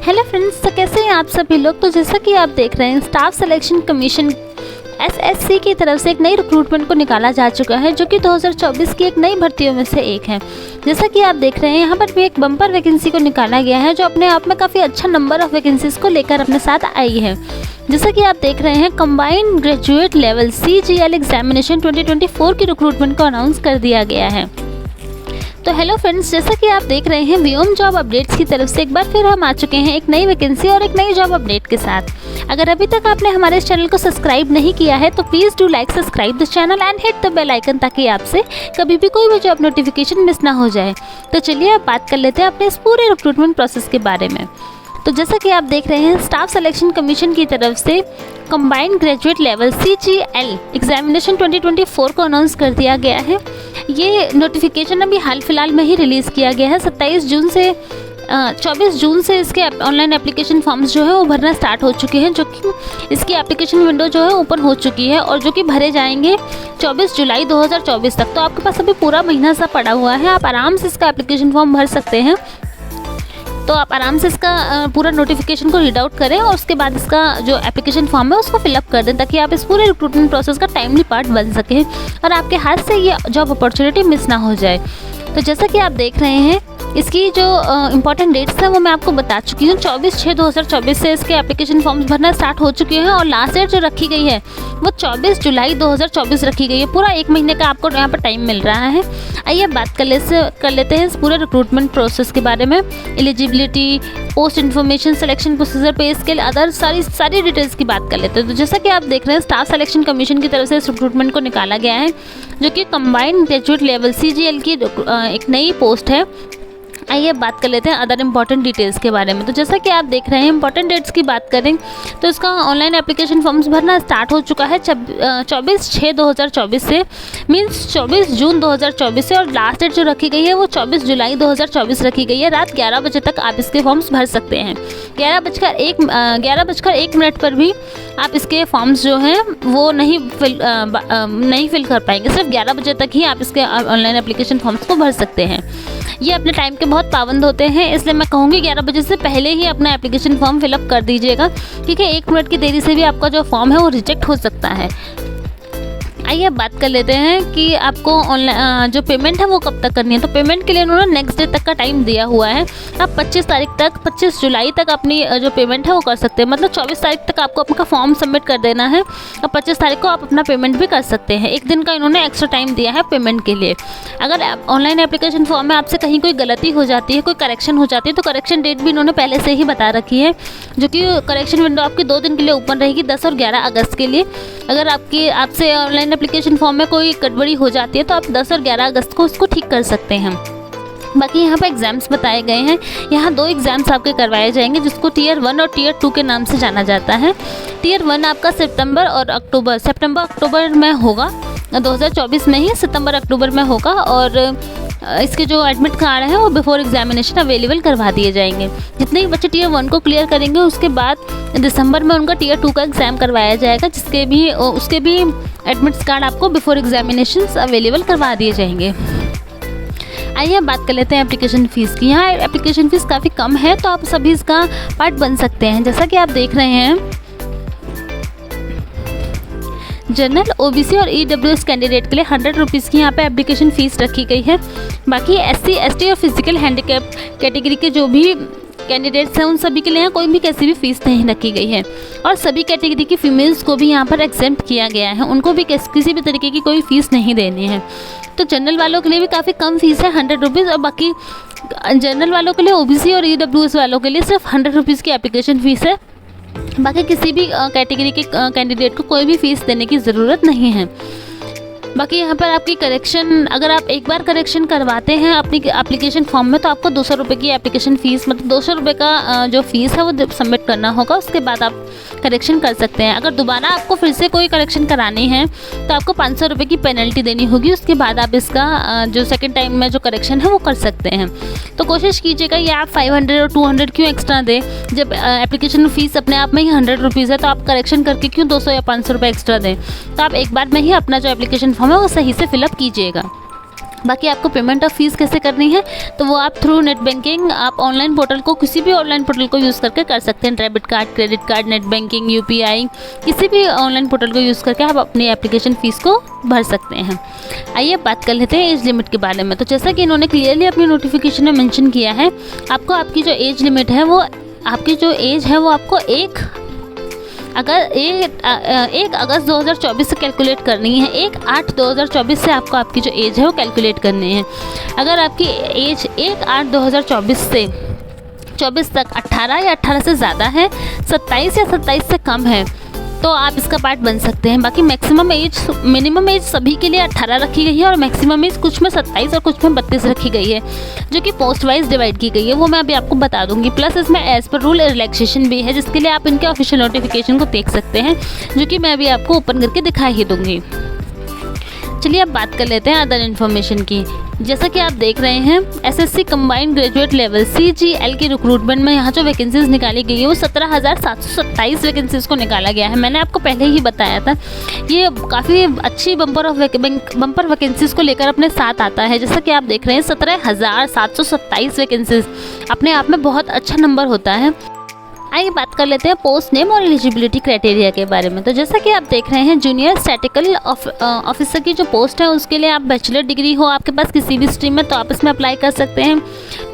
Hello friends, तो कैसे हैं आप सभी लोग। तो जैसा कि आप देख रहे हैं, स्टाफ सिलेक्शन कमीशन एसएससी की तरफ से एक नई रिक्रूटमेंट को निकाला जा चुका है, जो कि 2024 की एक नई भर्तियों में से एक है। जैसा कि आप देख रहे हैं, यहाँ पर भी एक बम्पर वैकेंसी को निकाला गया है, जो अपने आप में काफ़ी अच्छा नंबर ऑफ वैकेंसीज को लेकर अपने साथ आई है। जैसा कि आप देख रहे हैं, combined graduate level CGL examination 2024 की रिक्रूटमेंट को अनाउंस कर दिया गया है। तो हेलो फ्रेंड्स, जैसा कि आप देख रहे हैं, व्योम जॉब अपडेट्स की तरफ से एक बार फिर हम आ चुके हैं एक नई वैकेंसी और एक नई जॉब अपडेट के साथ। अगर अभी तक आपने हमारे इस चैनल को सब्सक्राइब नहीं किया है तो please do like subscribe this channel and hit the bell icon, ताकि आपसे कभी भी कोई भी जॉब नोटिफिकेशन मिस ना हो जाए। तो चलिए अब बात कर लेते हैं अपने इस पूरे रिक्रूटमेंट प्रोसेस के बारे में। तो जैसा कि आप देख रहे हैं, स्टाफ सिलेक्शन कमीशन की तरफ से combined graduate level CGL examination 2024 को अनाउंस कर दिया गया है। ये नोटिफिकेशन अभी हाल फिलहाल में ही रिलीज़ किया गया है। 24 जून से इसके ऑनलाइन एप्लीकेशन फॉर्म्स जो है वो भरना स्टार्ट हो चुके हैं, जो कि इसकी एप्लीकेशन विंडो जो है ओपन हो चुकी है और जो कि भरे जाएंगे 24 जुलाई 2024 तक। तो आपके पास अभी पूरा महीना सा पड़ा हुआ है, आप आराम से इसका एप्लीकेशन फॉर्म भर सकते हैं। तो आप आराम से इसका पूरा नोटिफिकेशन को रीड आउट करें और उसके बाद इसका जो एप्लीकेशन फॉर्म है उसको फिलअप कर दें, ताकि आप इस पूरे रिक्रूटमेंट प्रोसेस का टाइमली पार्ट बन सकें और आपके हाथ से ये जॉब अपॉर्चुनिटी मिस ना हो जाए। तो जैसा कि आप देख रहे हैं, इसकी जो इंपॉर्टेंट डेट्स हैं वो मैं आपको बता चुकी हूँ। 24/6/2024 से इसके एप्लीकेशन फॉर्म्स भरना स्टार्ट हो चुके हैं और लास्ट डेट जो रखी गई है वो 24 जुलाई 2024 रखी गई है। पूरा एक महीने का आपको यहाँ पर टाइम मिल रहा है। आइए बात कर लेते हैं इस पूरे रिक्रूटमेंट प्रोसेस के बारे में। Eligibility, post information, selection procedure, पे स्केल, अदर सारी डिटेल्स की बात कर लेते हैं। तो जैसा कि आप देख रहे हैं, स्टाफ सिलेक्शन कमीशन की तरफ से इस रिक्रूटमेंट को निकाला गया है, जो कि कंबाइंड ग्रेजुएट लेवल CGL की एक नई पोस्ट है। आइए बात कर लेते हैं अदर इंपॉर्टेंट डिटेल्स के बारे में। तो जैसा कि आप देख रहे हैं, इंपॉर्टेंट डेट्स की बात करें तो इसका ऑनलाइन एप्लीकेशन फॉर्म्स भरना स्टार्ट हो चुका है 24/6/2024 से, मींस 24 जून 2024 से, और लास्ट डेट जो रखी गई है वो 24 जुलाई 2024 रखी गई है। रात 11 बजे तक आप इसके फॉर्म्स भर सकते हैं। 11:01 पर भी आप इसके फॉर्म्स जो हैं वो नहीं फिल कर पाएंगे। सिर्फ 11 बजे तक ही आप इसके ऑनलाइन एप्लीकेशन फॉर्म्स को भर सकते हैं। ये अपने टाइम के बहुत पाबंद होते हैं, इसलिए मैं कहूँगी 11 बजे से पहले ही अपना एप्लीकेशन फॉर्म फिलअप कर दीजिएगा, क्योंकि 1 मिनट की देरी से भी आपका जो फॉर्म है वो रिजेक्ट हो सकता है। आइए अब बात कर लेते हैं कि आपको ऑनलाइन जो पेमेंट है वो कब तक करनी है। तो पेमेंट के लिए उन्होंने नेक्स्ट डे तक का टाइम दिया हुआ है। आप 25 जुलाई तक अपनी जो पेमेंट है वो कर सकते हैं। मतलब 24 तारीख तक आपको आपका फॉर्म सबमिट कर देना है और 25 तारीख को आप अपना पेमेंट भी कर सकते हैं। एक दिन का इन्होंने एक्स्ट्रा टाइम दिया है पेमेंट के लिए। अगर ऑनलाइन एप्लीकेशन फॉर्म में आपसे कहीं कोई गलती हो जाती है, कोई करेक्शन हो जाती है, तो करेक्शन डेट भी इन्होंने पहले से ही बता रखी है, जो कि करेक्शन विंडो आपकी 2 दिन के लिए ओपन रहेगी, 10 और 11 अगस्त के लिए। अगर आपसे ऑनलाइन एप्लीकेशन फॉर्म में कोई गड़बड़ी हो जाती है तो आप 10 और 11 अगस्त को उसको ठीक कर सकते हैं। बाकी यहाँ पे एग्ज़ाम्स बताए गए हैं। यहाँ 2 एग्ज़ाम्स आपके करवाए जाएंगे, जिसको टियर 1 और टियर 2 के नाम से जाना जाता है। टियर 1 आपका सितंबर अक्टूबर में होगा, 2024 में ही सितंबर अक्टूबर में होगा, और इसके जो एडमिट कार्ड हैं वो बिफोर एग्जामिनेशन अवेलेबल करवा दिए जाएंगे। जितने ही बच्चे टियर 1 को क्लियर करेंगे, उसके बाद दिसंबर में उनका टियर 2 का एग्ज़ाम करवाया जाएगा, उसके भी एडमिट कार्ड आपको बिफोर एग्जामिनेशन अवेलेबल करवा दिए जाएंगे। आइए बात कर लेते हैं एप्लीकेशन फ़ीस की। यहाँ एप्लीकेशन फ़ीस काफ़ी कम है, तो आप सभी इसका पार्ट बन सकते हैं। जैसा कि आप देख रहे हैं, जनरल, OBC और EWS कैंडिडेट के लिए 100 रुपीज़ की यहाँ पे एप्लीकेशन फ़ीस रखी गई है। बाकी SC, ST और फिजिकल हैंडीकैप कैटेगरी के जो भी कैंडिडेट्स हैं उन सभी के लिए यहाँ कोई भी कैसी भी फ़ीस नहीं रखी गई है, और सभी कैटेगरी की फीमेल्स को भी यहाँ पर एग्जेम्प्ट किया गया है। उनको भी किसी भी तरीके की कोई फ़ीस नहीं देनी है। तो जनरल वालों के लिए भी काफ़ी कम फीस है, 100 रुपीज़, और बाकी जनरल वालों के लिए, OBC और EWS वालों के लिए सिर्फ 100 रुपीज़ की एप्लीकेशन फ़ीस है। बाकी किसी भी कैटेगरी के कैंडिडेट को कोई भी फ़ीस देने की ज़रूरत नहीं है। बाकी यहाँ पर आपकी करेक्शन, अगर आप एक बार करेक्शन करवाते हैं अपनी एप्लीकेशन फॉर्म में, तो आपको 200 रुपये की एप्लीकेशन फ़ीस, मतलब 200 रुपये का जो फ़ीस है वो सबमिट करना होगा। उसके बाद आप करेक्शन कर सकते हैं। अगर दोबारा आपको फिर से कोई करेक्शन करानी है तो आपको 500 रुपये की पेनल्टी देनी होगी। उसके बाद आप इसका जो सेकेंड टाइम में जो करेक्शन है वो कर सकते हैं। तो कोशिश कीजिएगा ये आप 500 और 200 क्यों एक्स्ट्रा दें, जब एप्लीकेशन फ़ीस अपने आप में ही 100 रुपीज़ है, तो आप करेक्शन करके क्यों 200 या 500 रुपये एक्स्ट्रा दें। तो आप एक बार में ही अपना जो एप्लीकेशन फॉर्म है वो सही से फिलअप कीजिएगा। बाकी आपको पेमेंट ऑफ फीस कैसे करनी है तो वो आप थ्रू नेट बैंकिंग, आप ऑनलाइन पोर्टल को, किसी भी ऑनलाइन पोर्टल को यूज़ करके कर सकते हैं। Debit card, credit card, net banking, UPI, किसी भी ऑनलाइन पोर्टल को यूज़ करके आप अपनी एप्लीकेशन फ़ीस को भर सकते हैं। आइए बात कर लेते हैं एज लिमिट के बारे में। तो जैसा कि इन्होंने क्लियरली अपनी नोटिफिकेशन में मेंशन किया है, आपको आपकी जो एज लिमिट है वो, आपकी जो एज है वो आपको 1 अगस्त 2024 से कैलकुलेट करनी है। 1/8/2024 से आपको आपकी जो एज है वो कैलकुलेट करनी है। अगर आपकी एज 1/8/2024 से 24 तक 18 या 18 से ज़्यादा है, 27 या 27 से कम है, तो आप इसका पार्ट बन सकते हैं। बाकी मिनिमम एज सभी के लिए 18 रखी गई है और मैक्सिमम एज कुछ में 27 और कुछ में 32 रखी गई है, जो कि पोस्ट वाइज डिवाइड की गई है, वो मैं अभी आपको बता दूंगी। प्लस इसमें एज पर रूल रिलैक्सेशन भी है, जिसके लिए आप इनके ऑफिशियल नोटिफिकेशन को देख सकते हैं, जो कि मैं अभी आपको ओपन करके दिखा ही दूंगी। चलिए अब बात कर लेते हैं अदर इन्फॉर्मेशन की। जैसा कि आप देख रहे हैं, SSC combined graduate level CGL की रिक्रूटमेंट में यहाँ जो वैकेंसीज निकाली गई है वो 17,727 वैकेंसीज को निकाला गया है। मैंने आपको पहले ही बताया था, ये काफ़ी अच्छी बम्पर वैकेंसीज को लेकर अपने साथ आता है। जैसा कि आप देख रहे हैं 17,727 वैकेंसीज अपने आप में बहुत अच्छा नंबर होता है। आइए बात कर लेते हैं पोस्ट नेम और एलिजिबिलिटी क्राइटेरिया के बारे में। तो जैसा कि आप देख रहे हैं, जूनियर स्टैटिकल ऑफिसर की जो पोस्ट है उसके लिए आप बैचलर डिग्री हो आपके पास किसी भी स्ट्रीम में, तो आप इसमें अप्लाई कर सकते हैं।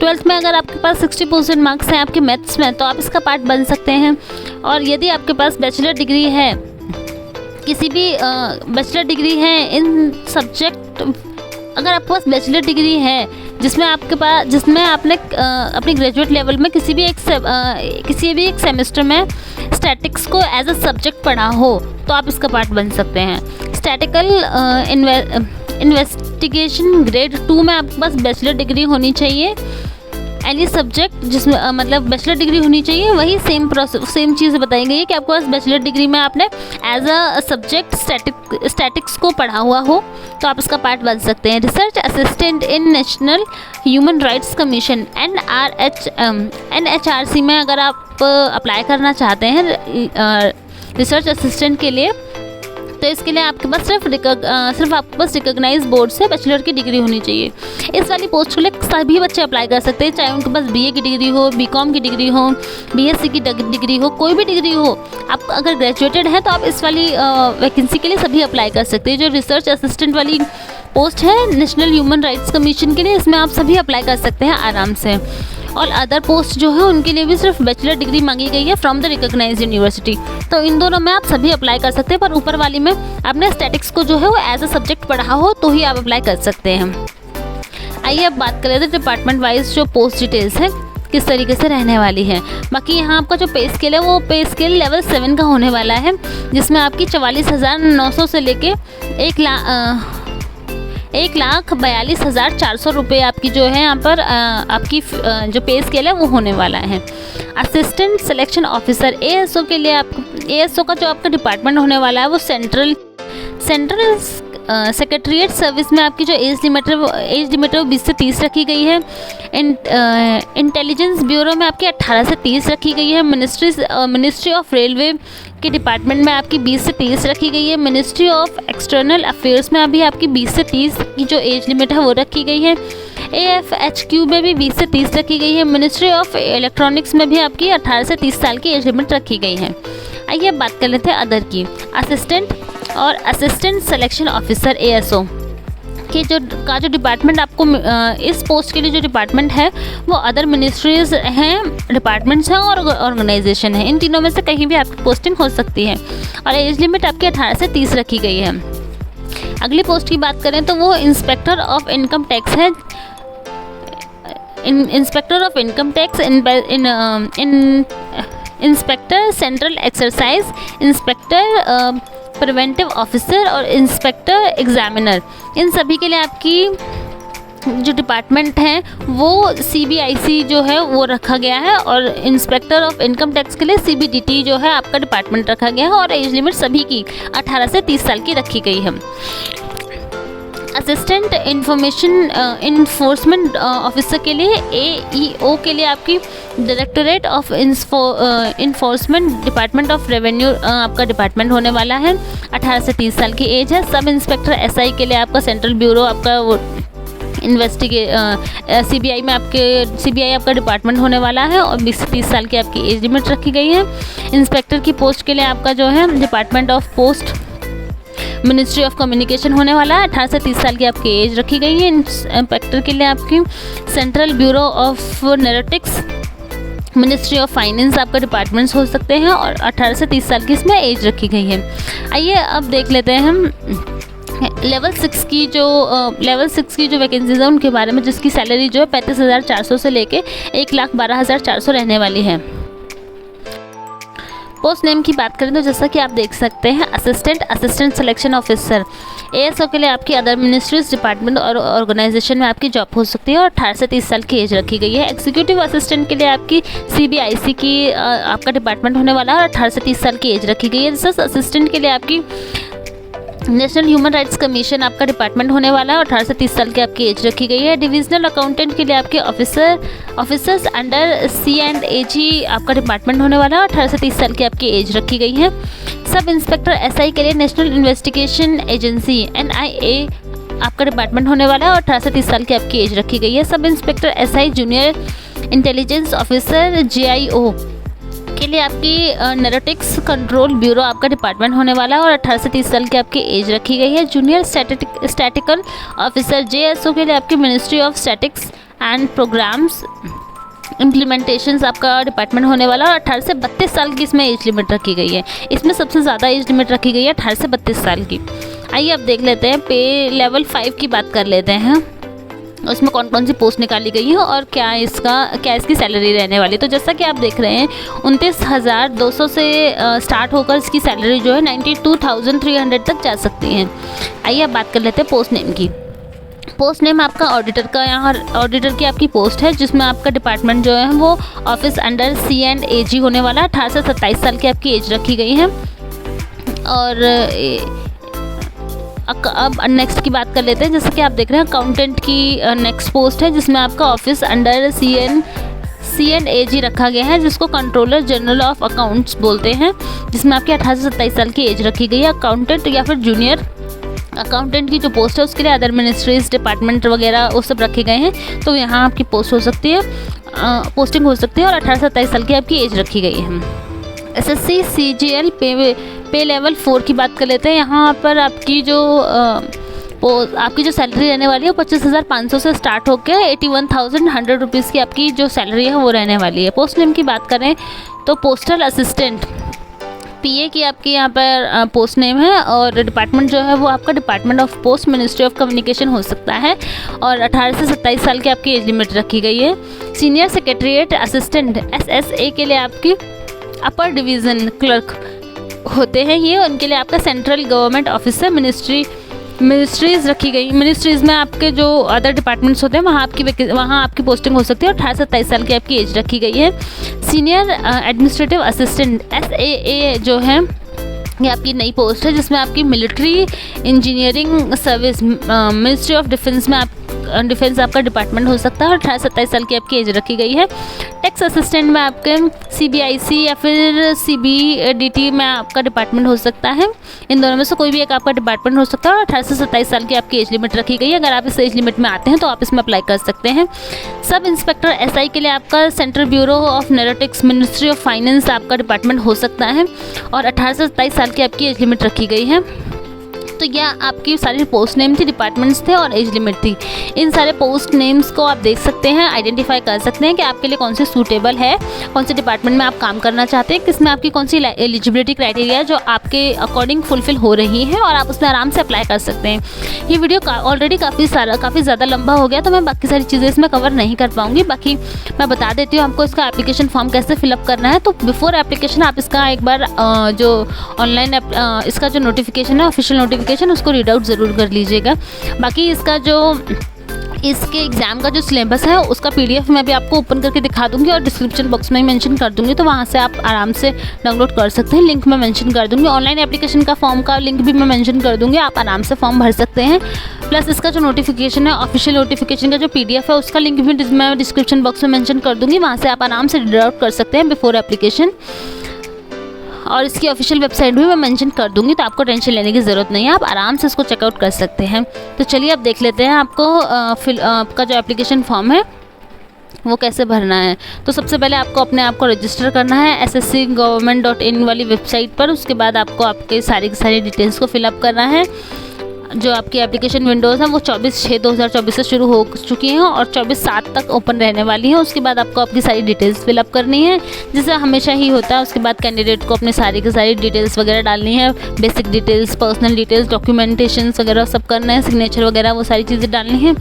12th में अगर आपके पास 60% मार्क्स हैं आपके मैथ्स में, तो आप इसका पार्ट बन सकते हैं। और यदि आपके पास बैचलर डिग्री है, किसी भी बैचलर डिग्री है इन सब्जेक्ट, अगर आपके पास बैचलर डिग्री है जिसमें आपने अपनी ग्रेजुएट लेवल में किसी भी एक सेमेस्टर में स्टैटिक्स को एज अ सब्जेक्ट पढ़ा हो, तो आप इसका पार्ट बन सकते हैं। स्टैटिकल इन्वेस्टिगेशन ग्रेड 2 में आपके पास बैचलर डिग्री होनी चाहिए। एनी सब्जेक्ट जिसमें मतलब बैचलर डिग्री होनी चाहिए, वही सेम चीज़ बताई गई है कि आपके पास बैचलर डिग्री में आपने एज अ सब्जेक्ट स्टैटिक्स को पढ़ा हुआ हो, तो आप इसका पार्ट बन सकते हैं। Research assistant in national human rights commission NHRC में अगर आप अप्लाई करना चाहते हैं रिसर्च असिस्टेंट के लिए, तो इसके लिए आपके पास सिर्फ आपके पास रिकॉग्नाइज बोर्ड से बैचलर की डिग्री होनी चाहिए। इस वाली पोस्ट के लिए सभी बच्चे अप्लाई कर सकते हैं, चाहे उनके पास BA की डिग्री हो, BCom की डिग्री हो, BSc की डिग्री हो, कोई भी डिग्री हो। आप अगर ग्रेजुएटेड हैं तो आप इस वाली वैकेंसी के लिए सभी अप्लाई कर सकते हैं। जो रिसर्च असिस्टेंट वाली पोस्ट है नेशनल ह्यूमन राइट्स कमीशन के लिए, इसमें आप सभी अप्लाई कर सकते हैं आराम से। और अदर पोस्ट जो है उनके लिए भी सिर्फ बैचलर डिग्री मांगी गई है फ्रॉम द रिकॉग्नाइज्ड यूनिवर्सिटी, तो इन दोनों में आप सभी अप्लाई कर सकते हैं। पर ऊपर वाली में आपने स्टैटिक्स को जो है वो एज अ सब्जेक्ट पढ़ा हो तो ही आप अप्लाई कर सकते हैं। आइए अब बात कर लेते हैं डिपार्टमेंट वाइज जो पोस्ट डिटेल्स हैं किस तरीके से रहने वाली है। बाकी यहाँ आपका जो पे स्केल है वो पे स्केल लेवल 7 का होने वाला है, जिसमें आपकी 44,900 से लेके 1,42,400 रुपये आपकी जो है यहाँ पर आपकी जो पे स्केल है वो होने वाला है। असिस्टेंट सिलेक्शन ऑफिसर ASO के लिए ASO का जो आपका डिपार्टमेंट होने वाला है वो सेंट्रल सेक्रेटरीट सर्विस में आपकी जो एज लिमिट है वो 20 से 30 रखी गई है। इंटेलिजेंस ब्यूरो में आपकी 18 से 30 रखी गई है। मिनिस्ट्री ऑफ रेलवे के डिपार्टमेंट में आपकी 20 से 30 रखी गई है। मिनिस्ट्री ऑफ एक्सटर्नल अफेयर्स में अभी आपकी 20 से 30 की जो एज लिमिट है वो रखी गई है। AFHQ में भी 20 से 30 रखी गई है। मिनिस्ट्री ऑफ इलेक्ट्रॉनिक्स में भी आपकी 18 से 30 साल की एज लिमिट रखी गई है। आइए बात कर लेते हैं अदर की। असिस्टेंट सिलेक्शन ऑफिसर ASO के जो डिपार्टमेंट आपको इस पोस्ट के लिए जो डिपार्टमेंट है वो अदर मिनिस्ट्रीज हैं, डिपार्टमेंट्स हैं और ऑर्गेनाइजेशन है। इन तीनों में से कहीं भी आपकी पोस्टिंग हो सकती है और एज लिमिट आपकी 18 से 30 रखी गई है। अगली पोस्ट की बात करें तो वो इंस्पेक्टर ऑफ इनकम टैक्स है। Inspector of income tax, inspector central exercise, inspector preventive officer और इंस्पेक्टर एग्जामिनर, इन सभी के लिए आपकी जो डिपार्टमेंट है वो CBIC जो है वो रखा गया है और इंस्पेक्टर ऑफ इनकम टैक्स के लिए CBDT जो है आपका डिपार्टमेंट रखा गया है और एज लिमिट सभी की 18 से 30 साल की रखी गई है। असिस्टेंट इन्फोर्समेंट ऑफिसर के लिए AEO के लिए आपकी directorate of enforcement department of revenue आपका डिपार्टमेंट होने वाला है। 18 से 30 साल की एज है। सब इंस्पेक्टर SI के लिए आपका सेंट्रल ब्यूरो आपका वो सीबीआई में सीबीआई आपका डिपार्टमेंट होने वाला है और 20 से 30 साल की आपकी एज लिमिट रखी गई है। इंस्पेक्टर की पोस्ट के लिए आपका जो है department of post ministry of communication होने वाला है। 18 से 30 साल की आपकी एज रखी गई है। इंस्पेक्टर के लिए आपकी central bureau of narcotics ministry of finance आपका डिपार्टमेंट्स हो सकते हैं और 18 से 30 साल की इसमें एज रखी गई है। आइए अब देख लेते हैं हम लेवल 6 की जो वैकेंसीज है उनके बारे में, जिसकी सैलरी जो है 35,400 से लेके 1,12,400 रहने वाली है। पोस्ट नेम की बात करें तो जैसा कि आप देख सकते हैं असिस्टेंट सिलेक्शन ऑफिसर एएसओ के लिए आपकी अदर मिनिस्ट्रीज डिपार्टमेंट और ऑर्गेनाइजेशन में आपकी जॉब हो सकती है और 18 से 30 साल की एज रखी गई है। एग्जीक्यूटिव असिस्टेंट के लिए आपकी सीबीआईसी की आपका डिपार्टमेंट होने वाला है और 18 से 30 साल की एज रखी गई है। रिसर्च असिस्टेंट के लिए आपकी नेशनल ह्यूमन राइट्स कमीशन आपका डिपार्टमेंट होने वाला है और 18 से 30 साल की आपकी एज रखी गई है। डिविजनल अकाउंटेंट के लिए आपके ऑफिसर्स अंडर C&AG आपका डिपार्टमेंट होने वाला है और 18 से 30 साल की आपकी एज रखी गई है। सब इंस्पेक्टर SI के लिए नेशनल इन्वेस्टिगेशन एजेंसी NIA आपका डिपार्टमेंट होने वाला है और 18 से 30 साल की आपकी एज रखी गई है। Sub inspector SI junior intelligence officer JIO के लिए आपकी नैरेटिक्स कंट्रोल ब्यूरो आपका डिपार्टमेंट होने वाला है और 18 से 30 साल की आपकी एज रखी गई है। जूनियर स्टैटिकल ऑफिसर JSO के लिए आपकी ministry of statics and programmes implementations आपका डिपार्टमेंट होने वाला है और 18 से 32 साल की इसमें एज लिमिट रखी गई है। इसमें सबसे ज़्यादा एज लिमिट रखी गई है 18 से 32 साल की। आइए अब देख लेते हैं पे लेवल 5 की बात कर लेते हैं, उसमें कौन कौन सी पोस्ट निकाली गई है और क्या इसकी सैलरी रहने वाली है। तो जैसा कि आप देख रहे हैं 29,200 से स्टार्ट होकर इसकी सैलरी जो है 92,300 तक जा सकती है। आइए अब बात कर लेते हैं पोस्ट नेम की। पोस्ट नेम आपका ऑडिटर का, यहाँ ऑडिटर की आपकी पोस्ट है जिसमें आपका डिपार्टमेंट जो है वो ऑफिस अंडर C&AG होने वाला है। 18 से 27 साल की आपकी एज रखी गई है। और अब नेक्स्ट की बात कर लेते हैं। जैसे कि आप देख रहे हैं अकाउंटेंट की नेक्स्ट पोस्ट है जिसमें आपका ऑफिस अंडर C&AG रखा गया है, जिसको कंट्रोलर जनरल ऑफ अकाउंट्स बोलते हैं, जिसमें आपकी 18 से 27 साल की एज रखी गई है। अकाउंटेंट या फिर जूनियर अकाउंटेंट की जो पोस्ट है उसके लिए अदर मिनिस्ट्रीज डिपार्टमेंट वगैरह वो सब रखे गए हैं, तो यहाँ आपकी पोस्ट हो सकती है, पोस्टिंग हो सकती है और 18 से 27 साल की आपकी एज रखी गई है। SSC CGL पे लेवल 4 की बात कर लेते हैं। यहाँ पर आपकी जो सैलरी रहने वाली है वो 25,500 से स्टार्ट होकर 81,100 रुपीज़ की आपकी जो सैलरी है वो रहने वाली है। पोस्ट नेम की बात करें तो पोस्टल असिस्टेंट PA की आपकी यहाँ पर पोस्ट नेम है और डिपार्टमेंट जो है वो आपका department of post ministry of communication हो सकता है और 18 से 27 साल की आपकी एज लिमिट रखी गई है। सीनियर सेक्रेटरीट असिस्टेंट SSA के लिए आपकी अपर डिवीज़न क्लर्क होते हैं ये, उनके लिए आपका सेंट्रल गवर्नमेंट ऑफिसर मिनिस्ट्रीज़ रखी गई। मिनिस्ट्रीज़ में आपके जो अदर डिपार्टमेंट्स होते हैं वहाँ आपकी पोस्टिंग हो सकती है और 18 से 27 साल की आपकी एज रखी गई है। सीनियर एडमिनिस्ट्रेटिव असिस्टेंट SAA जो है ये आपकी नई पोस्ट है जिसमें आपकी military engineering service ministry of defence में डिफेंस आपका डिपार्टमेंट हो सकता है और 18 से 27 साल की आपकी एज रखी गई है। टैक्स असिस्टेंट में आपके CBIC या फिर CBDT में आपका डिपार्टमेंट हो सकता है। इन दोनों में से कोई भी एक आपका डिपार्टमेंट हो सकता है और 18 से 27 साल की आपकी एज लिमिट रखी गई है। अगर आप इस एज लिमिट में आते हैं तो आप इसमें अप्लाई कर सकते हैं। सब इंस्पेक्टर SI के लिए आपका central bureau of narcotics ministry of finance आपका डिपार्टमेंट हो सकता है और 18 से 27 साल की आपकी एज लिमिट रखी गई है। तो यह आपकी सारी पोस्ट नेम थी, डिपार्टमेंट्स थे और एज लिमिट थी। इन सारे पोस्ट नेम्स को आप देख सकते हैं, आइडेंटिफाई कर सकते हैं कि आपके लिए कौन से सूटेबल है, कौन से डिपार्टमेंट में आप काम करना चाहते हैं, किसमें आपकी कौन सी एलिजिबिलिटी क्राइटेरिया जो आपके अकॉर्डिंग फुलफिल हो रही है और आप उसमें आराम से अप्लाई कर सकते हैं। ये वीडियो ऑलरेडी काफ़ी ज़्यादा लंबा हो गया तो मैं बाकी सारी चीज़ें इसमें कवर नहीं कर पाऊँगी। बाकी मैं बता देती हूँ आपको इसका एप्लीकेशन फॉर्म कैसे फिलअप करना है। तो बिफोर एप्लीकेशन आप इसका एक बार जो ऑनलाइन इसका जो नोटिफिकेशन है, ऑफिशियल नोटिफिकेशन, उसको रीड आउट ज़रूर कर लीजिएगा। बाकी इसके एग्ज़ाम का जो सिलेबस है उसका PDF मैं भी आपको ओपन करके दिखा दूंगी और डिस्क्रिप्शन बॉक्स में मेंशन कर दूंगी, तो वहाँ से आप आराम से डाउनलोड कर सकते हैं। लिंक मैं मेंशन कर दूंगी। ऑनलाइन एप्लीकेशन का फॉर्म का लिंक भी मैं मेंशन कर दूंगी, आप आराम से फॉर्म भर सकते हैं। प्लस इसका जो नोटिफिकेशन है, ऑफिशियल नोटिफिकेशन का जो PDF है उसका लिंक भी मैं डिस्क्रिप्शन बॉक्स में मेंशन कर दूंगी, वहाँ से आप आराम से रीड आउट कर सकते हैं बिफोर एप्लीकेशन। और इसकी ऑफिशियल वेबसाइट भी मैं मेंशन कर दूंगी, तो आपको टेंशन लेने की ज़रूरत नहीं है, आप आराम से इसको चेकआउट कर सकते हैं। तो चलिए अब देख लेते हैं आपको आपका जो एप्लीकेशन फॉर्म है वो कैसे भरना है। तो सबसे पहले आपको अपने आप को रजिस्टर करना है sscgovernment.in वाली वेबसाइट पर। उसके बाद आपको आपके सारी की सारी डिटेल्स को फिलअप करना है। जो आपकी एप्लीकेशन विंडोज़ हैं वो 24/6/2024 से शुरू हो चुकी हैं और 24/7 तक ओपन रहने वाली हैं। उसके बाद आपको आपकी सारी डिटेल्स फिलअप करनी है, जैसे हमेशा ही होता है। उसके बाद कैंडिडेट को अपने सारी की सारी डिटेल्स वगैरह डालनी है, basic details, personal details, documentation वगैरह सब करना है, सिग्नेचर वगैरह वो सारी चीज़ें डालनी है।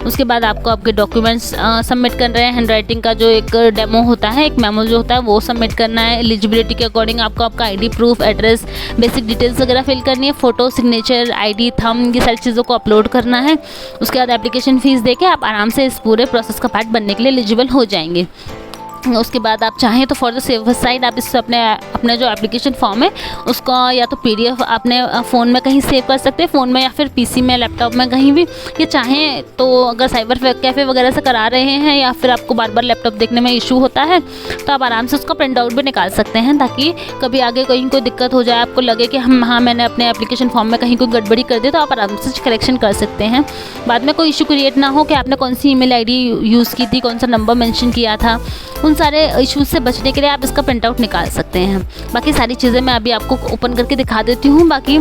उसके बाद आपको आपके डॉक्यूमेंट्स सबमिट कर रहे हैं। हैंड राइटिंग का जो एक डेमो होता है, एक मेमो जो होता है वो सबमिट करना है। एलिजिबिलिटी के अकॉर्डिंग आपको आपका ID proof, address, basic details वगैरह फिल करनी है। फ़ोटो, सिग्नेचर, ID, थंब, ये सारी चीज़ों को अपलोड करना है। उसके बाद एप्लीकेशन फ़ीस देके आप आराम से इस पूरे प्रोसेस का पार्ट बनने के लिए एलिजिबल हो जाएंगे। उसके बाद आप चाहें तो फॉर द सेवर साइड आप इस अपने जो एप्लीकेशन फॉर्म है उसका या तो PDF अपने फ़ोन में कहीं सेव कर सकते हैं, फ़ोन में या फिर PC में, लैपटॉप में, कहीं भी। ये चाहें तो अगर साइबर कैफ़े वगैरह से करा रहे हैं या फिर आपको बार बार लैपटॉप देखने में इशू होता है तो आप आराम से उसका प्रिंट आउट भी निकाल सकते हैं, ताकि कभी आगे कहीं कोई दिक्कत हो जाए, आपको लगे कि मैंने अपने एप्लीकेशन फॉर्म में कहीं कोई गड़बड़ी कर दी, तो आप आराम से करेक्शन कर सकते हैं। बाद में कोई इशू क्रिएट ना हो कि आपने कौन सी email ID यूज़ की थी, कौन सा नंबर मेंशन किया था, उन सारे इश्यूज़ से बचने के लिए आप इसका प्रिंट आउट निकाल सकते हैं। बाकी सारी चीज़ें मैं अभी आपको ओपन करके दिखा देती हूँ। बाकी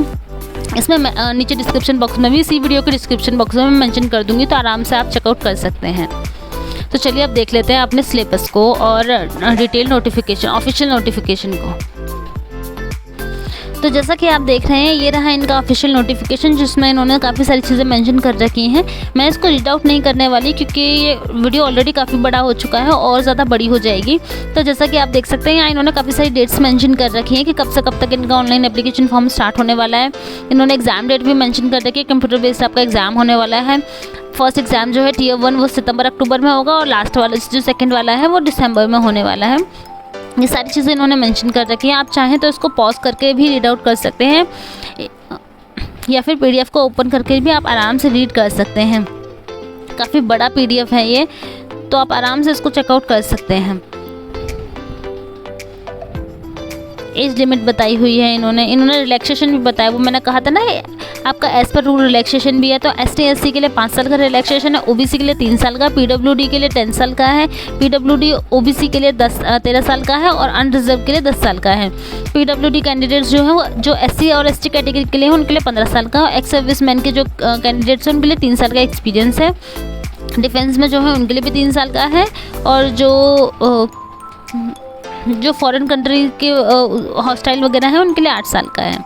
इसमें नीचे डिस्क्रिप्शन बॉक्स में भी, इसी वीडियो के डिस्क्रिप्शन बॉक्स में मैं मेंशन कर दूँगी, तो आराम से आप चेकआउट कर सकते हैं। तो चलिए अब देख लेते हैं अपने सिलेबस को और डिटेल नोटिफिकेशन, ऑफिशियल नोटिफिकेशन को। तो जैसा कि आप देख रहे हैं ये रहा इनका ऑफिशियल नोटिफिकेशन, जिसमें इन्होंने काफ़ी सारी चीज़ें मेंशन कर रखी हैं। मैं इसको रीड आउट नहीं करने वाली क्योंकि ये वीडियो ऑलरेडी काफ़ी बड़ा हो चुका है और ज़्यादा बड़ी हो जाएगी। तो जैसा कि आप देख सकते हैं यहाँ इन्होंने काफ़ी सारी डेट्स मेंशन कर रखी हैं कि कब से कब तक इनका ऑनलाइन एप्लीकेशन फॉर्म स्टार्ट होने वाला है। इन्होंने एग्जाम डेट भी मेंशन कर रखी है, कंप्यूटर बेस्ड आपका एग्जाम होने वाला है। फर्स्ट एग्जाम जो है Tier 1 वो सितंबर-अक्टूबर में होगा और लास्ट वाला जो सेकेंड वाला है वो दिसंबर में होने वाला है। ये सारी चीज़ें इन्होंने मेंशन कर रखी हैं। आप चाहें तो इसको पॉज करके भी रीड आउट कर सकते हैं या फिर PDF को ओपन करके भी आप आराम से रीड कर सकते हैं। काफ़ी बड़ा PDF है ये, तो आप आराम से इसको चेकआउट कर सकते हैं। एज लिमिट बताई हुई है इन्होंने रिलैक्सेशन भी बताया, वो मैंने कहा था ना आपका एज पर रूल रिलैक्सेशन भी है। तो ST/SC के लिए 5 साल का रिलैक्सेशन है, OBC के लिए 3 साल का, PWD के लिए 10 साल का है, PWD OBC के लिए 13 साल का है और अनरिजर्व के लिए 10 साल का है। PWD कैंडिडेट्स जो हैं वो जो SC और ST कैटेगरी के लिए हैं उनके लिए 15 साल का, एक्स सर्विस मैन के जो कैंडिडेट्स हैं उनके लिए 3 साल का एक्सपीरियंस है। डिफेंस में जो है उनके लिए भी 3 साल का है और जो फॉरेन कंट्री के हॉस्टाइल वगैरह हैं उनके लिए 8 साल का है।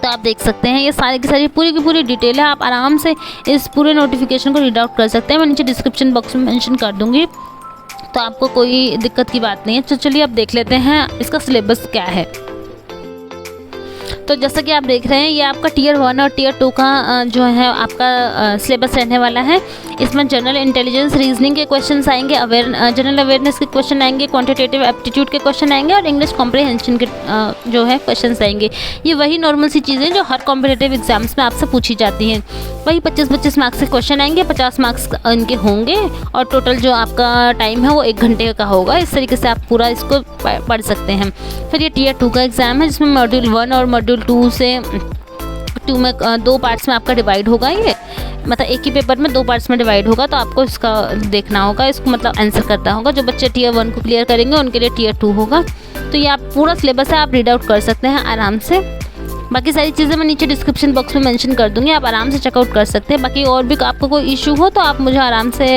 तो आप देख सकते हैं ये सारी की सारी पूरी की पूरी डिटेल है। आप आराम से इस पूरे नोटिफिकेशन को रीड आउट कर सकते हैं, मैं नीचे डिस्क्रिप्शन बॉक्स में मेंशन कर दूंगी, तो आपको कोई दिक्कत की बात नहीं है। तो चलिए अब देख लेते हैं इसका सिलेबस क्या है। तो जैसा कि आप देख रहे हैं ये आपका Tier 1 और Tier 2 का जो है आपका सिलेबस रहने वाला है। इसमें जनरल इंटेलिजेंस, रीजनिंग के क्वेश्चंस आएंगे, जनरल अवेयरनेस के क्वेश्चन आएंगे, क्वांटिटेटिव एप्टीट्यूड के क्वेश्चन आएंगे और इंग्लिश कॉम्प्रिहेंशन के जो है क्वेश्चंस आएंगे। ये वही नॉर्मल सी चीज़ें जो हर कॉम्पिटेटिव एग्जाम्स में आपसे पूछी जाती हैं। वही 25-25 मार्क्स के क्वेश्चन आएंगे, 50 मार्क्स इनके होंगे और टोटल जो आपका टाइम है वो 1 घंटे का होगा। इस तरीके से आप पूरा इसको पढ़ सकते हैं। फिर ये Tier 2 का एग्ज़ाम है जिसमें मॉड्यूल 1 और मॉड्यूल 2 से 2 में 2 पार्ट्स में आपका डिवाइड होगा। ये मतलब एक ही पेपर में 2 पार्ट्स में डिवाइड होगा, तो आपको इसका देखना होगा, इसको मतलब आंसर करना होगा। जो बच्चे Tier 1 को क्लियर करेंगे उनके लिए Tier 2 होगा। तो ये आप पूरा सिलेबस है, आप रीड आउट कर सकते हैं आराम से। बाकी सारी चीज़ें मैं नीचे डिस्क्रिप्शन बॉक्स में मेंशन कर दूंगी, आप आराम से चेकआउट कर सकते हैं। बाकी और भी आपको कोई इशू हो तो आप मुझे आराम से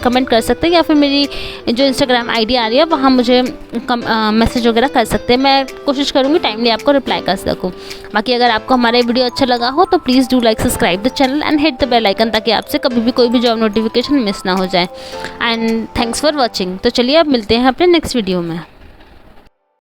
कमेंट कर सकते हैं या फिर मेरी जो Instagram ID आ रही है वहाँ मुझे मैसेज वगैरह कर सकते हैं। मैं कोशिश करूँगी टाइमली आपको रिप्लाई कर सकूँ। बाकी अगर आपको हमारा वीडियो अच्छा लगा हो तो please do like, subscribe the channel and hit the bell icon, ताकि आपसे कभी भी कोई भी जॉब नोटिफिकेशन मिस ना हो जाए। And thanks for watching. तो चलिए अब मिलते हैं अपने नेक्स्ट वीडियो में।